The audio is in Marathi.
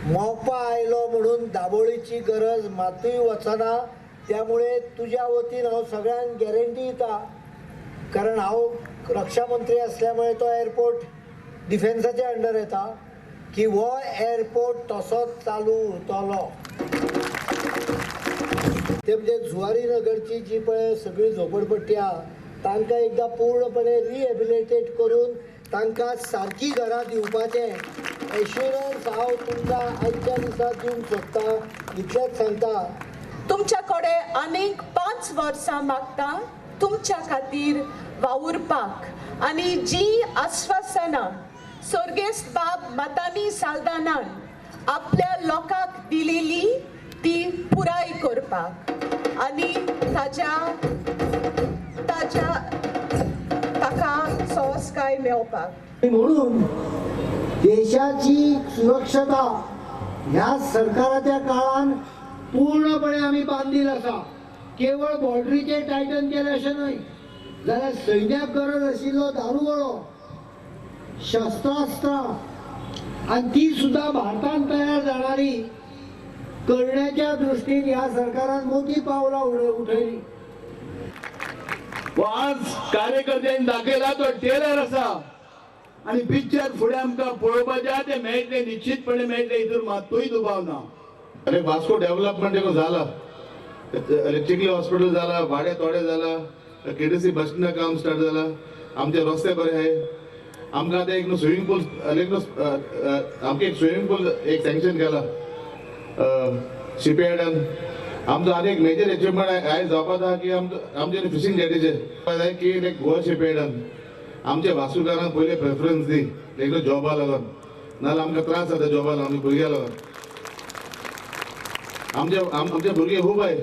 मोपा आयलो म्हणून दाबोळीची गरज मातूय वचना। त्यामुळे तुझ्या वतीन हांव सगळ्यांक गॅरंटी दिता, कारण हांव रक्षा मंत्री असल्यामुळे तो एअरपोर्ट डिफेन्साच्या अंडर येता, की हो एअरपोर्ट तसोच चालू उरतलो। ते म्हणजे जुवारी नगरची जी पळय सगळी झोपडपट्टी आहा तांकां एकदां पूर्णपणे रिहेबिलिटेट करून तांकां सारकी घरां दिवपाचें एश्युरन्स हांव तुमकां आजच्या दिसा दिवंक सोदतां। इतलेंच सांगता। तुमच्या कडेन आनीक 5 वर्सां मागता तुमच्या खातीर वावुरपाक आनी जी आश्वासनां सर्गेस्त बाब मतानी साल्दानान आपल्या लोकांक दिलेली ती पुराय करपाक आनी ताका सोंस्काय मेळोवपाक। म्हणून देशाची सुरक्षता ह्या सरकाराच्या काळान पूर्णपणे आम्ही बांधील आसा। केवळ बॉर्डरीचे टायटन केले अशें न्हय, जाल्यार सैन्याक गरज आशिल्लो दारुगोळो, शस्त्रास्त्रां आनी ती सुद्धा भारतान तयार जाणारी करण्याच्या दृष्टीन ह्या सरकारान मोठी पावलां उठयली। आज कार्यकर्त्यांनी दाखयला तो टेलर आसा आणि पिक्चर फुडें आमकां पळोवपाचें ते मेळटलें, निश्चितपणे मेळटलें, हितून मात्तूय दुबाव ना। अरे वास्को डेव्हलपमेंट एको जाला, चिखली हॉस्पिटल जाला, भाडे थोडे जाला, केडीसी बस स्टँड काम स्टार्ट जाला, आमचे रस्ते बरे आहे। आमकां आतां एक स्विमींग पूल आमकां एक स्विमींग पूल एक सँक्शन केला शिपयार्डान। आमचो आनी एक मेजर अचिवमेंट आयज जावपाक आहा की आमचे फिशिंग जेटीचे की लायक गोवा शिपयार्डान आमच्या वास्कोकारांक पयले प्रेफरन्स दी, लायक जॉबा लागून, नाल्यार आमकां त्रास जाता जॉबा लागून, आमच्या भुरग्यां लागून। आमचे भुरगे खूब आहाय